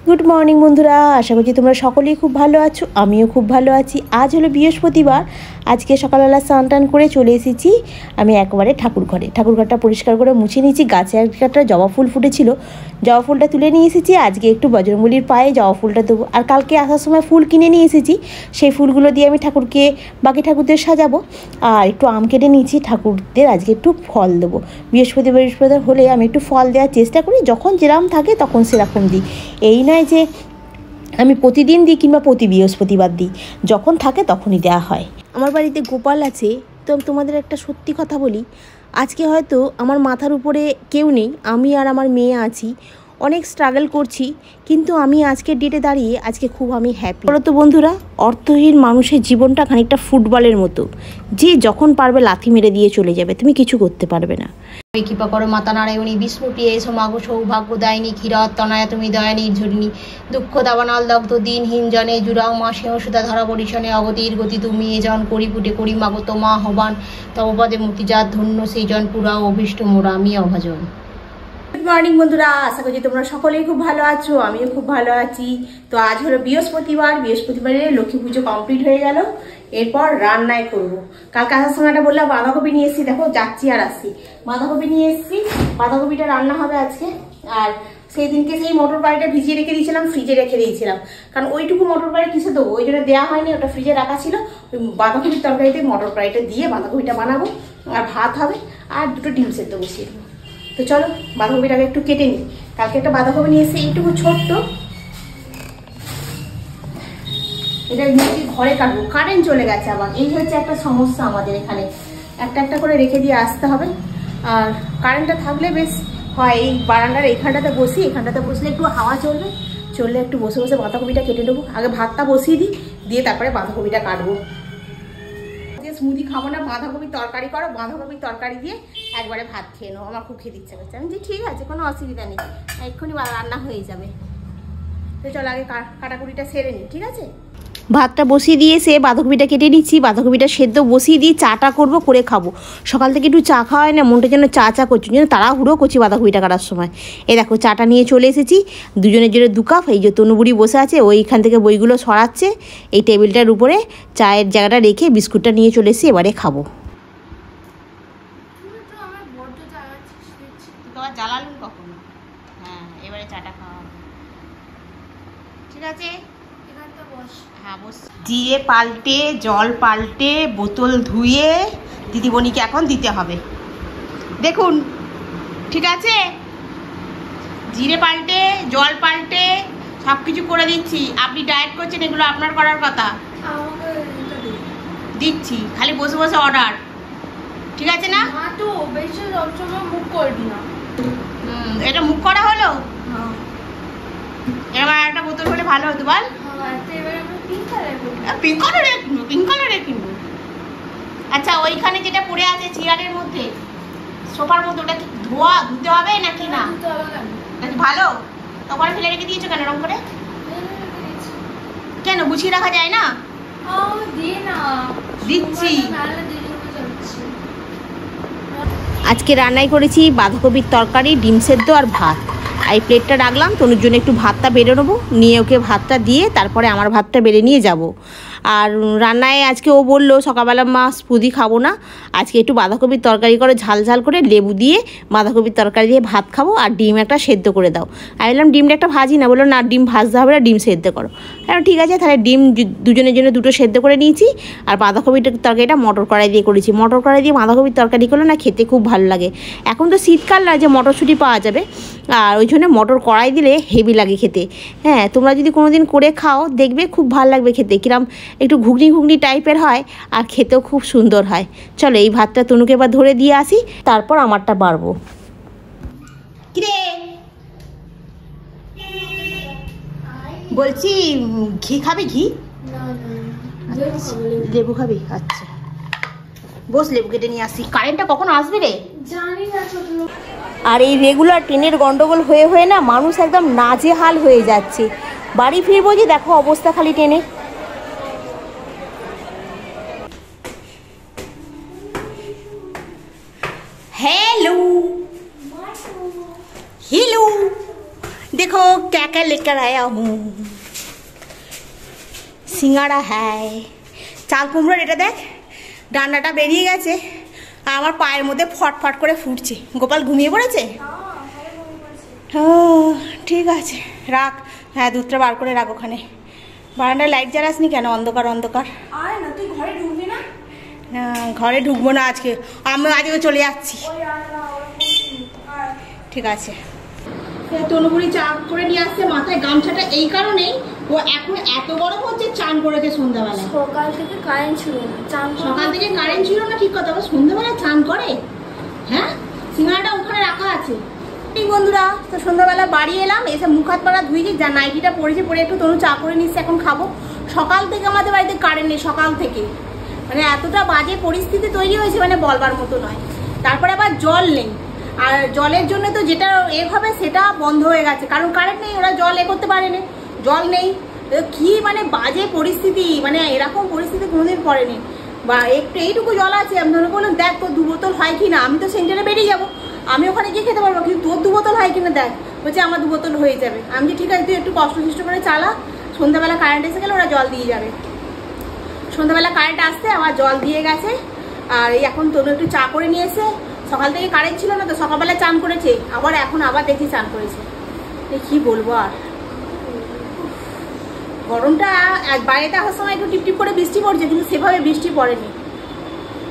Good morning বন্ধুরা, আশা করছি তোমরা সকলেই খুব ভালো আছো। আমিও খুব ভালো আছি। আজ হলো বৃহস্পতিবার। আজকে সকালবেলা স্নান টান করে চলে এসেছি আমি একবারে ঠাকুরঘরটা পরিষ্কার করে মুছে নিয়েছি। গাছে একটা জবা ফুল ফুটেছিল, জবা ফুলটা তুলে নিয়ে এসেছি। আজকে একটু বজরংবলীর পায়ে জবা ফুলটা দেবো। আর কালকে আসার সময় ফুল কিনে নিয়ে এসেছি, সেই ফুলগুলো দিয়ে আমি ঠাকুরকে বাকি ঠাকুরদের সাজাবো। আর একটু আম কেটে নিয়েছি, ঠাকুরদের আজকে একটু ফল দেবো। বৃহস্পতিবার হলে আমি একটু ফল দেওয়ার চেষ্টা করি, যখন যেরকম থাকে তখন সেরকম দিই। এই নয় যে আমি প্রতিদিন দিই কিংবা প্রতি বৃহস্পতিবার দিই, যখন থাকে তখনই দেওয়া হয়। আমার বাড়িতে গোপাল আছে, তো তোমাদের একটা সত্যি কথা বলি, আজকে হয়তো আমার মাথার উপরে কেউ নেই, আমি আর আমার মেয়ে আছি। অনেক স্ট্রাগল করছি, কিন্তু আমি আজকের ডেটে দাঁড়িয়ে আজকে খুব আমি হ্যাপি। বলো তো বন্ধুরা, অর্থহীন মানুষের জীবনটা খানিকটা ফুটবলের মতো, যে যখন পারবে লাথি মেরে দিয়ে চলে যাবে, তুমি কিছু করতে পারবে না। কৃপা করো মাতা নারায়ণী, বিষ্ণুপ্রিয়ে এসো মাগো সৌভাগ্য দায়িনী, ক্ষীরতনয়া তুমি দয়া নির্ঝরিণী, দুঃখ দাবানল দগ্ধ দিনহীন জনে, জুড়াও মা সেহসুতা ধরা পরিশনে, অগতির গতি তুমি এ জন করি পুটে করি মাগো তোমা হবান, তব পদে মুক্তিজাত ধন্য সেই জন পুরাও অভিষ্ট মোরা আমি অভাজন। গুড মর্নিং বন্ধুরা, আশা করছি তোমরা সকলেই খুব ভালো আছো। আমিও খুব ভালো আছি। তো আজ হলো বৃহস্পতিবারে লক্ষ্মী পুজো কমপ্লিট হয়ে গেল। এরপর রান্নায় করব। কালকে আসার সময়টা বললাম বাঁধাকপি নিয়ে এসেছি, দেখো যাচ্ছি আর আসছি। বাঁধাকপি নিয়ে এসেছি, বাঁধাকপিটা রান্না হবে আজকে। আর সেই দিনকে সেই মটর বাড়িটা ভিজিয়ে রেখে দিয়েছিলাম, ফ্রিজে রেখে দিয়েছিলাম, কারণ ওইটুকু মটর বাড়ি কিসে দেবো, ওই জন্য দেওয়া হয়নি, ওটা ফ্রিজে রাখা ছিল। ওই বাঁধাকপির তরকারিতে মটর বাড়িটা দিয়ে বাঁধাকপিটা বানাবো, আর ভাত হবে, আর দুটো ডিম সেদ্ধ বসিয়ে দেবো। তো চলো বাঁধাকপিটাকে একটু কেটে নিই। কালকে একটা বাঁধাকপি নিয়ে এসে এইটুকু ছোট্ট, এটা ঘরে কাটবো। কারেন্ট চলে গেছে আবার, এই হচ্ছে একটা সমস্যা আমাদের এখানে, একটা একটা করে রেখে দিয়ে আসতে হবে। আর কারেন্টটা থাকলে বেশ হয়, এই বারান্দার এইখানটাতে বসি, এখানটাতে বসলে একটু হাওয়া চললে একটু বসে বসে বাঁধাকপিটা কেটে নেবো। আগে ভাতটা বসিয়ে দিই, দিয়ে তারপরে বাঁধাকপিটা কাটবো। স্মুদি খাবো না, বাঁধাকপির তরকারি করো, বাঁধাকপির তরকারি দিয়ে একবারে ভাত খেয়ে নেবো, আমার খুব খেতে ইচ্ছা করছে। আমি যে ঠিক আছে, কোনো অসুবিধা নেই, এক্ষুনি রান্না হয়ে যাবে। তো চলো আগে কাটাকুটিটা সেরে নিই, ঠিক আছে। ভাতটা বসিয়ে দিয়ে সে বাঁধাকপিটা কেটে নিচ্ছি, বাঁধাকপিটা সেদ্ধ বসিয়ে দিয়ে চাটা করবো, করে খাবো। সকাল থেকে একটু চা খাওয়া হয় না, মনটা যেন চা করছি, যেন তাড়াহুড়ো করছি বাঁধাকপিটা কাটার সময়। এই দেখো চাটা নিয়ে চলে এসেছি, দুজনের জন্য 2 কাপ। এই যে তনুবুড়ি বসে আছে, ওইখান থেকে বইগুলো সরাচ্ছে, এই টেবিলটার উপরে চায়ের জায়গাটা রেখে বিস্কুটটা নিয়ে চলে এসেছি, এবারে খাবো। জ্বালালুন কখনো? হ্যাঁ, এবারে চাটা খাওয়া ঠিক আছে। জিরে পাল্টে, জল পাল্টে, বোতল ধুয়ে দিদিমণিকে এখন দিতে হবে। দেখুন, ঠিক আছে, জিরে পাল্টে, জল পাল্টে সব কিছু করে দিচ্ছি। আপনি ডায়েট করছেন, এগুলো আপনার করার কথা। দিচ্ছি, খালি বসে বসে অর্ডার, ঠিক আছে না? এটা মুখ করা হলো, এবার একটা বোতল হলে ভালো হতো বল। পিঙ্ক কালারে কিনবো। আচ্ছা, ওইখানে যেটা পড়ে আছে চেয়ারের মধ্যে, সোফার মধ্যে, ওটা কি ধুতে হবে নাকি না? নাকি ভালো তখন ফেলে রেখে দিয়েছো কেন রকম করে? কেন গুছিয়ে রাখা যায় না? দিচ্ছি। আজকে রান্নাই করেছি বাঁধাকপির তরকারি, ডিম সেদ্ধ আর ভাত। এই প্লেটটা রাখলাম, তনুর জন্য একটু ভাতটা বেড়ে নেবো, নিয়ে ওকে ভাতটা দিয়ে তারপরে আমার ভাতটা বেড়ে নিয়ে যাব। আর রান্নায় আজকে ও বললো সকালবেলা মা স্মুদি খাবো না, আজকে একটু বাঁধাকপির তরকারি করে ঝাল করে লেবু দিয়ে বাঁধাকপির তরকারি দিয়ে ভাত খাবো, আর ডিম একটা সেদ্ধ করে দাও। আমি বললাম ডিমটা একটা ভাজি না, বললো না ডিম ভাজতে হবে না, ডিম সেদ্ধ করো। ঠিক আছে, তাহলে ডিম দুজনের জন্য 2টো সেদ্ধ করে নিয়েছি। আর বাঁধাকপির তরকারিটা মটর কড়াই দিয়ে করেছি। মটর কড়াই দিয়ে বাঁধাকপির তরকারি করলে না খেতে খুব ভালো লাগে। এখন তো শীতকাল না যে মটরশুঁটি পাওয়া যাবে, আর ওই জন্য মটর কড়াই দিলে হেভি লাগে খেতে। হ্যাঁ, তোমরা যদি কোনো দিন করে খাও দেখবে খুব ভালো লাগবে খেতে, কিরম একটু ঘুগনি টাইপের হয়, আর খেতেও খুব সুন্দর হয়। চলো এই ভাতটা তনুকে এবার ধরে দিয়ে আসি, তারপর আমারটা বাড়বো। কিরে বলছি, ঘি খাবি? ঘি লেবু খাবি? আচ্ছা বস, লেবু কেটে নিয়ে আসি। কারেন্টটা কখন আসবে রে জানি না। আর এই রেগুলার ট্রেনের গন্ডগোল হয়ে না মানুষ একদম নাজেহাল হয়ে যাচ্ছে। বাড়ি ফিরবো যে দেখো অবস্থা খালি ট্রেনে। হ্যালো देखो क्या क्या लेकर आया हूँ। সিঙ্গারা হ্যাঁ, চাল কুমড়োর এটা দেখ ডান্ডাটা বেরিয়ে গেছে, আমার পায়ের মধ্যে ফটফট করে ফুটছে। গোপাল ঘুমিয়ে পড়েছে? ও ঠিক আছে রাখ, হ্যাঁ দুধটা বার করে রাখ ওখানে। বারান্দায় লাইট জ্বালাসনি কেন? অন্ধকার অন্ধকার। আয় না, তুই ঘরে ঢুকবি না? না ঘরে ঢুকবো না আজকে, আমি আজকে চলে যাচ্ছি। ঠিক আছে। তনুপুরি চা করে নিয়ে আসছে, মাথায় গামছাটা এই কারণেই, ও এখন এত গরম হচ্ছে চান করেছে সন্ধ্যাবেলা। সকাল থেকে কারেন্ট ছিল না, সকাল থেকে কারেন্ট ছিল না ঠিক কথা, সন্ধ্যাবেলা চান করে? হ্যাঁ, সিঙ্গারাটা ওখানে রাখা আছে। বন্ধুরা, তো সন্ধ্যাবেলা বাড়ি এলাম, এসে মুখ হাত পাড়া ধুয়েছি, যা নাইটিটা পরেছে, পরে একটু তনু চা করে নিচ্ছে, এখন খাবো। সকাল থেকে আমাদের বাড়িতে কারেন্ট নেই, সকাল থেকে মানে এতটা বাজে পরিস্থিতি তৈরি হয়েছে মানে বলবার মতো নয়। তারপরে আবার জল নেই, আর জলের জন্য তো যেটা এ হবে সেটা বন্ধ হয়ে গেছে, কারণ কারেন্ট নেই, ওরা জল এ করতে পারেনি, জল নেই। কি মানে বাজে পরিস্থিতি, মানে এরকম পরিস্থিতি কোনোদিন পড়েনি। বা একটু এইটুকু জল আছে, আমি ধরে বললাম দেখ তোর 2 বোতল হয় কিনা, আমি তো সেন্টারে বেরিয়ে যাবো, আমি ওখানে গিয়ে খেতে পারবো, কিন্তু তোর 2 বোতল হয় কিনা দেখ। বলছে আমার 2 বোতল হয়ে যাবে। আমি যে ঠিক আছে তুই একটু কষ্ট করে চালা, সন্ধ্যাবেলা কারেন্ট এসে গেলে ওরা জল দিয়ে যাবে। সন্ধ্যাবেলা কারেন্ট আসতে আবার জল দিয়ে গেছে। আর এই এখন তনু একটু চা করে নিয়ে এসে, সকাল থেকে কারেন্ট ছিল না তো সকালবেলা চান করেছে, আবার এখন আবার দেখি চান করেছে। কি বলবো আর, গরমটা বাইরেতে আসার সময় একটু টিপটিপ করে বৃষ্টি পড়ছে, কিন্তু সেভাবে বৃষ্টি পড়েনি।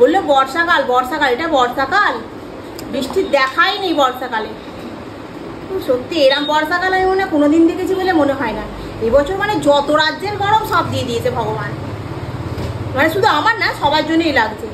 বললো বর্ষাকাল বর্ষাকাল, এটা বর্ষাকাল? বৃষ্টির দেখাই নেই বর্ষাকালে। সত্যি এরম বর্ষাকাল আমি মনে হয় কোনোদিন দেখেছি বলে মনে হয় না। এবছর মানে যত রাজ্যের গরম সব দিয়ে দিয়েছে ভগবান, মানে শুধু আমার না সবার জন্যই লাগছে,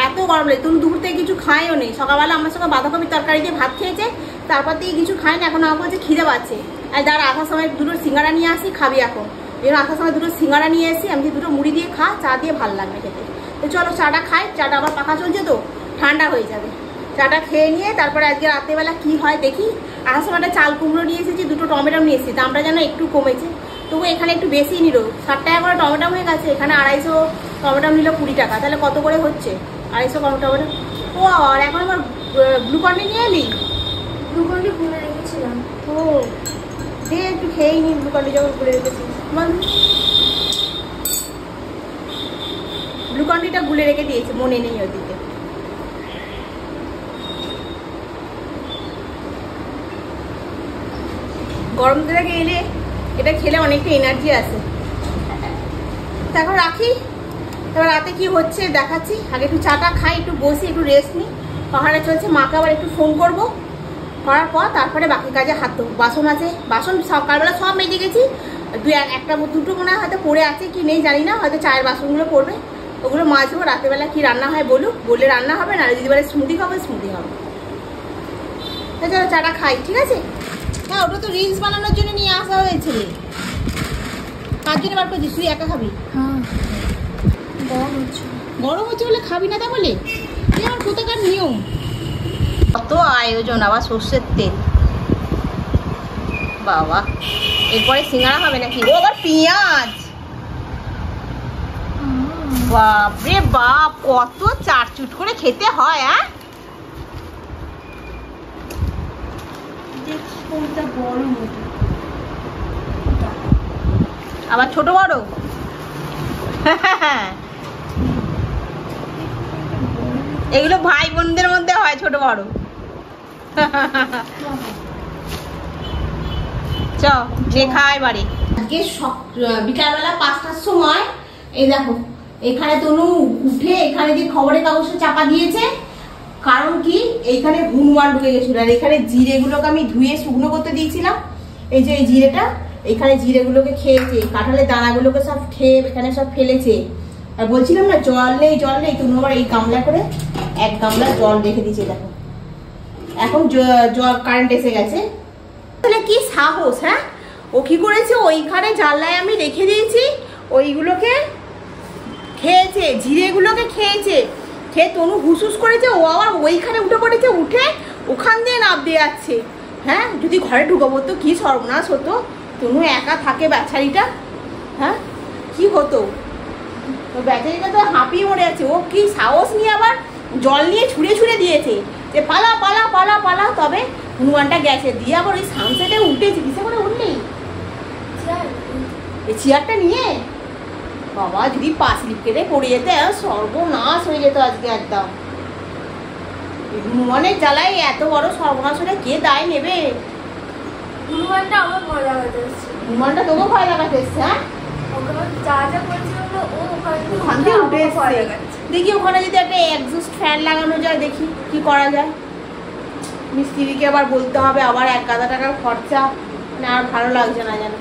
এত গরম লাগে। তুমি দুপুর থেকে কিছু খাইও নেই, সকালবেলা আমার সঙ্গে বাঁধাকপির তরকারি দিয়ে ভাত খেয়েছে, তারপর থেকে কিছু খাই না। এখন আমার কাছে খিদে পাচ্ছে, আর যারা আসার সময় 2টো সিঙ্গারা নিয়ে আসি, খাবি এখন? এই জন্য আসার সময় 2টো সিঙ্গারা নিয়ে আসি, আমি 2টো মুড়ি দিয়ে খা, চা দিয়ে ভালো লাগবে খেতে। তো চলো চাটা খাই, চাটা আবার পাখা চলছে তো ঠান্ডা হয়ে যাবে। চাটা খেয়ে নিয়ে তারপরে আজকে রাত্রেবেলা কি হয় দেখি। আসার সময় একটা চাল কুমড়ো নিয়ে এসেছি, 2টো টমেটো নিয়ে এসেছি, দামটা যেন একটু কমেছে, তবু এখানে একটু বেশি নিল, 60 টাকা করে টমেটো হয়ে গেছে। এখানে 250 টমেটো নিল 20 টাকা, তাহলে কত করে হচ্ছে? 250 টমেটো। ও আর এখন আমার গ্লুকন্ডি নিয়ে এলি? গ্লুকন্ডি ভুলে রেখেছিলাম। ও দে একটু খেয়েই নি, গ্লুকন্ডি যখন ভুলে রেখেছিস। গ্লুকন্ডিটা ভুলে রেখে দিয়েছে, মনে নেই ওদিকে। গরম থেকে এলে এটা খেলে অনেকটা এনার্জি আসে। এখন রাখি, এবার রাতে কি হচ্ছে দেখাচ্ছি। আগে একটু চাটা খাই, একটু বসি, একটু রেস্ট নিই। পাহাড়ে চলছে, মাকে আবার একটু ফোন করবো, করার পর তারপরে বাকি কাজে হাত দেবো। বাসন আছে, বাসন সকালবেলা সব মেজে গেছি, একটা 2টো মনে হয় হয়তো পড়ে আছে কি নেই জানি না, হয়তো চায়ের বাসনগুলো পড়বে, ওগুলো মাজবো। রাতেরবেলা কি রান্না হয় বলুক, বললে রান্না হবে, না যদি বলে স্মুদি খাবে স্মুদি হবে। চলো চাটা খাই, ঠিক আছে? হ্যাঁ, ওটা তো রিলস বানানোর জন্য নিয়ে আসা হয়েছে। কার জন্য বার করছিস? তুই একা খাবি? হ্যাঁ, গরম হচ্ছে বলে খাবি না, তা বলে আমার কোথাকার নিয়ম। কত আয়োজন, আবার সর্ষের তেল, বাবা। এরপরে সিঙ্গারা হবে নাকি? ও আবার পেঁয়াজ, বাপরে বাপ, কত চারচুট করে খেতে হয়। হ্যাঁ, আবার ছোট বড়। এগুলো ভাই বোনদের মধ্যে হয়, ছোট বড়। চ যে খায় বাড়ি। আজকে বিকালবেলা 5টার সময় এই দেখো এখানে তনু উঠে এখানে যে খবরের কাগজটা চাপা দিয়েছে, কারণ কি এইখানে হনুমান ঢুকে গেছিল। আর এখানে জিরেগুলোকে আমি ধুয়ে শুকনো করতে দিয়েছিলাম, এই যে এই জিরেটা, এখানে জিরেগুলোকে খেয়েছে, কাঁঠালের দানাগুলোকে সব খেয়ে এখানে সব ফেলেছে। আর বলছিলাম না জল নেই জল নেই, তুমি আবার এই গামলা করে 1 গামলা জল রেখে দিয়েছে। দেখো এখন জল কারেন্ট এসে গেছে। তাহলে কি সাহস! হ্যাঁ, ও কি করেছে, ওইখানে জানলায় আমি রেখে দিয়েছি, ওইগুলোকে খেয়েছে, জিরেগুলোকে খেয়েছে, খেয়ে তনু হুসুস করেছে, ও আবার ওইখানে উঠে পড়েছে, উঠে ওখান দিয়ে নাপ দিয়ে যাচ্ছে। হ্যাঁ, যদি ঘরে ঢুকাবো তো কি সর্বনাশ হতো, তনু একা থাকে বেচারিটা। হ্যাঁ, কি হতো, বেচারিটা তো হাঁপিয়ে মরে যাচ্ছে। ও কি সাহস নিয়ে আবার জল নিয়ে ছুঁড়ে ছুঁড়ে দিয়েছে যে পালা পালা পালা পালা। তবে হনুমানটা গেছে দিয়ে আবার ওই সানসেটে উঠেছি, কিসে করে উঠলি? এই চেয়ারটা নিয়ে বাবা যদি পা স্লিপ কেটে পড়ে যেতে সর্বনাশ হয়ে যেত আজকে একদম। হনুমানের জ্বালায় এত বড় সর্বনাশ হলে কে দায় নেবে? হনুমানটা আমার ভয় লাগাতে এসছে। হনুমানটা তোকে ভয় লাগাতে এসছে? হ্যাঁ, যা যা করেছিল ও ওখান থেকে উঠে এসছে। দেখি ওখানে যদি একটা এক্সস্ট ফ্যান লাগানো যায়, দেখি কি করা যায়। মিস্ত্রিকে আবার বলতে হবে, আবার 1,000 টাকার খরচা, মানে আর ভালো লাগছে না যেন,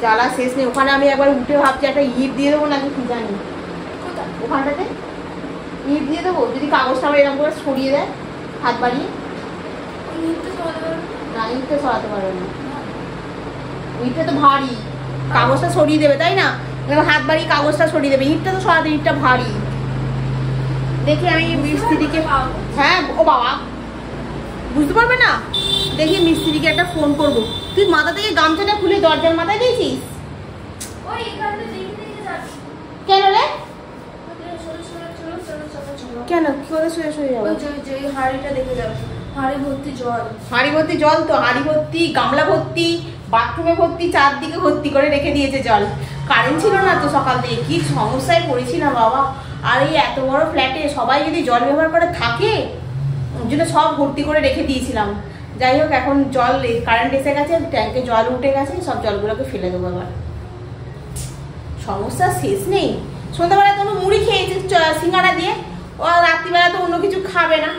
জ্বালা শেষ নেই। ওখানে আমি একবার উঠে ভাবছি একটা ইট দিয়ে দেবো নাকি কি জানি, ওখানটাতে ইট দিয়ে দেবো যদি কাগজটা আমার এরকম করে সরিয়ে দেয় হাত বাড়িয়ে। না, ইটটা সরাতে পারবে না, ইটটা তো ভারী, কাগজটা সরিয়ে দেবে তাই না? হাত বাড়িয়ে কাগজটা সরিয়ে দেবে, ইটটা তো সরাতে, ইটটা ভারী। দেখি আমি মিস্ত্রিকে, হ্যাঁ ও বাবা বুঝতে পারবে না, দেখি মিস্ত্রিকে একটা ফোন করবো। তুই মাথা থেকে গামছাটা খুলে দরজার মাথায় দিয়েছিস কেন রে? কেন কি করে শুয়ে শুয়ে যাবো? হাড়িটা দেখে যাবে, হাড়ি ভর্তি জল। হাড়ি ভর্তি জল তো, হাড়ি ভর্তি, গামলা ভর্তি, বাথরুমে ভর্তি, চারদিকে ভর্তি করে রেখে দিয়েছে জল। কারেন্ট ছিল না তো সকাল থেকে, কি সমস্যায় পড়েছি না বাবা। আর এই এত বড় ফ্ল্যাটে সবাই যদি জল ব্যবহার করে থাকে, ওর জন্য সব ভর্তি করে রেখে দিয়েছিলাম। যাই হোক, এখন জল কারেন্ট এসে গেছে, ট্যাঙ্কে জল উঠে গেছে, সব জলগুলোকে ফেলে দেবো। এবার সমস্যা শেষ নেই। সন্ধ্যাবেলা কোনো মুড়ি খেয়েছে সিঙ্গাড়া দিয়ে, ও রাত্রিবেলা তো অন্য কিছু খাবে না।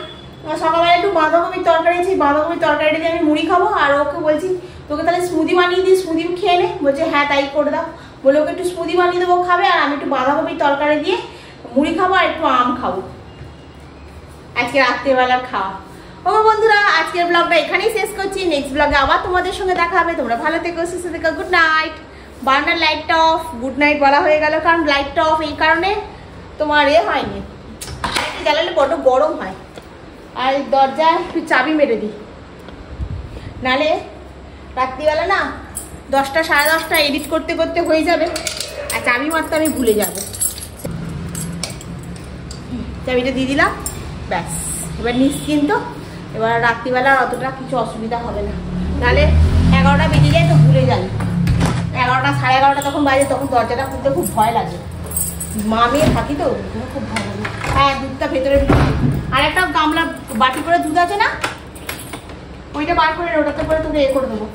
সকালবেলা একটু বাঁধাকপির তরকারি আছে, বাঁধাকপির তরকারিটা দিয়ে আমি মুড়ি খাবো। আর ওকে বলছি তোকে তাহলে স্মুদি বানিয়ে দিই, স্মুদি খেয়ে নে। বলছে হ্যাঁ তাই করে দাও। বলে ওকে একটু স্মুদি বানিয়ে দেবো, খাবে, আর আমি একটু বাঁধাকপির তরকারি দিয়ে মুড়ি খাবো আর একটু আম খাবো। আজকে রাত্রিবেলার খাওয়া। ও বন্ধুরা, আজকের ব্লগটা এখানেই শেষ করছি। নেক্সট ব্লগে আবার তোমাদের সঙ্গে দেখা হবে। তোমরা ভালো থেকো, সুস্থ থেকো। Good night. বারান্দার লাইটটা অফ, গুড নাইট বলা হয়ে গেল, কারণ লাইটটা অফ এই কারণে তোমার হয়নি, জ্বালালে বড্ড গরম হয়। আর দরজা একটু চাবি মেরে দিই, নালে রাত্রিবেলা না 10টা সাড়ে 10টা এডিট করতে করতে হয়ে যাবে, আর চাবি মারতে আমি ভুলে যাব। চাবিটা দিয়ে দিলাম, ব্যাস এবার নিশ্চিন্ত। এবার রাত্রিবেলা অতটা কিছু অসুবিধা হবে না, নাহলে 11টা বেজে যায় তো ভুলে যাই। 11টা সাড়ে 11টা তখন বাজে, তখন দরজাটা খুলতে খুব ভয় লাগে। মা মেয়ে থাকি তো খুব ভয় লাগে। হ্যাঁ, দুধটা ভেতরে ঢুকে, আর একটা গামলা বাটি করে দুধ আছে না, ওইটা বার করে ওটাতে করে তোকে করে দেবো,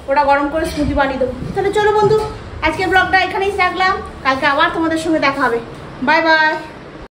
ওটা গরম করে স্মুদি বানিয়ে দেবো। তাহলে চলো বন্ধু, আজকের ব্লগটা এখানেই রাখলাম, কালকে আবার তোমাদের সঙ্গে দেখা হবে। Bye bye.